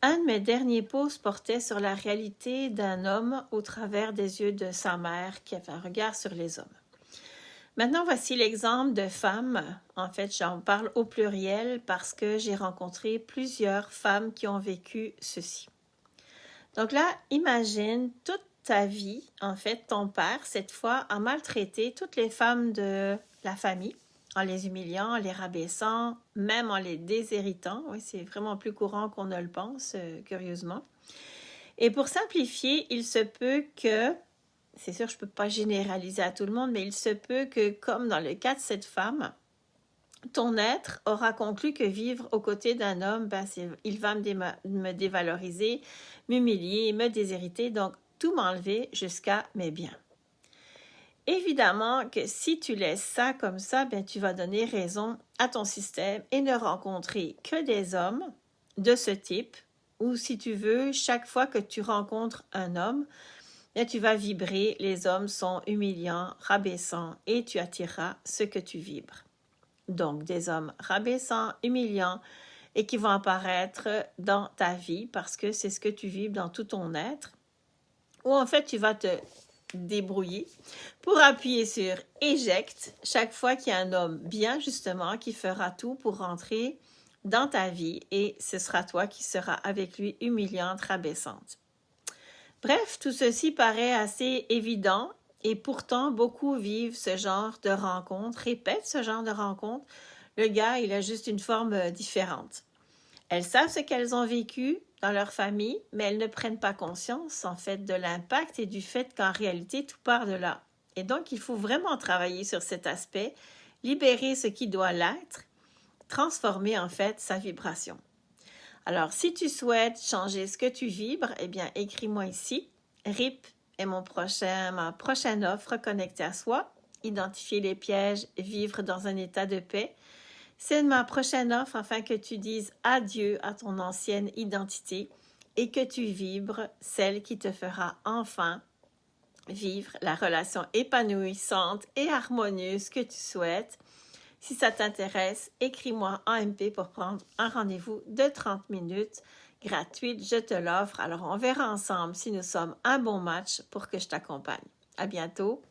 Un de mes derniers posts portait sur la réalité d'un homme au travers des yeux de sa mère qui avait un regard sur les hommes. Maintenant, voici l'exemple de femmes. En fait, j'en parle au pluriel parce que j'ai rencontré plusieurs femmes qui ont vécu ceci. Donc là, imagine toute ta vie, en fait, ton père, cette fois, a maltraité toutes les femmes de la famille en les humiliant, en les rabaissant, même en les déshéritant. Oui, c'est vraiment plus courant qu'on ne le pense, curieusement. Et pour simplifier, il se peut que, c'est sûr, je ne peux pas généraliser à tout le monde, mais il se peut que, comme dans le cas de cette femme, ton être aura conclu que vivre aux côtés d'un homme, il va me dévaloriser, m'humilier, me déshériter, donc tout m'enlever jusqu'à mes biens. Évidemment que si tu laisses ça comme ça, tu vas donner raison à ton système et ne rencontrer que des hommes de ce type, ou si tu veux, chaque fois que tu rencontres un homme, tu vas vibrer, les hommes sont humiliants, rabaissants, et tu attireras ce que tu vibres. Donc, des hommes rabaissants, humiliants, et qui vont apparaître dans ta vie parce que c'est ce que tu vibres dans tout ton être. Ou en fait, tu vas te débrouiller pour appuyer sur éjecte chaque fois qu'il y a un homme bien justement qui fera tout pour rentrer dans ta vie et ce sera toi qui seras avec lui humiliante, rabaissante. Bref, tout ceci paraît assez évident et pourtant beaucoup vivent ce genre de rencontre, répètent ce genre de rencontre. Le gars, il a juste une forme différente. Elles savent ce qu'elles ont vécu dans leur famille, mais elles ne prennent pas conscience, en fait, de l'impact et du fait qu'en réalité, tout part de là. Et donc, il faut vraiment travailler sur cet aspect, libérer ce qui doit l'être, transformer, en fait, sa vibration. Alors, si tu souhaites changer ce que tu vibres, eh bien, écris-moi ici. RIP est ma prochaine offre connectée à soi. Identifier les pièges, vivre dans un état de paix. C'est ma prochaine offre afin que tu dises adieu à ton ancienne identité et que tu vibres celle qui te fera enfin vivre la relation épanouissante et harmonieuse que tu souhaites. Si ça t'intéresse, écris-moi en MP pour prendre un rendez-vous de 30 minutes gratuite. Je te l'offre. Alors, on verra ensemble si nous sommes un bon match pour que je t'accompagne. À bientôt.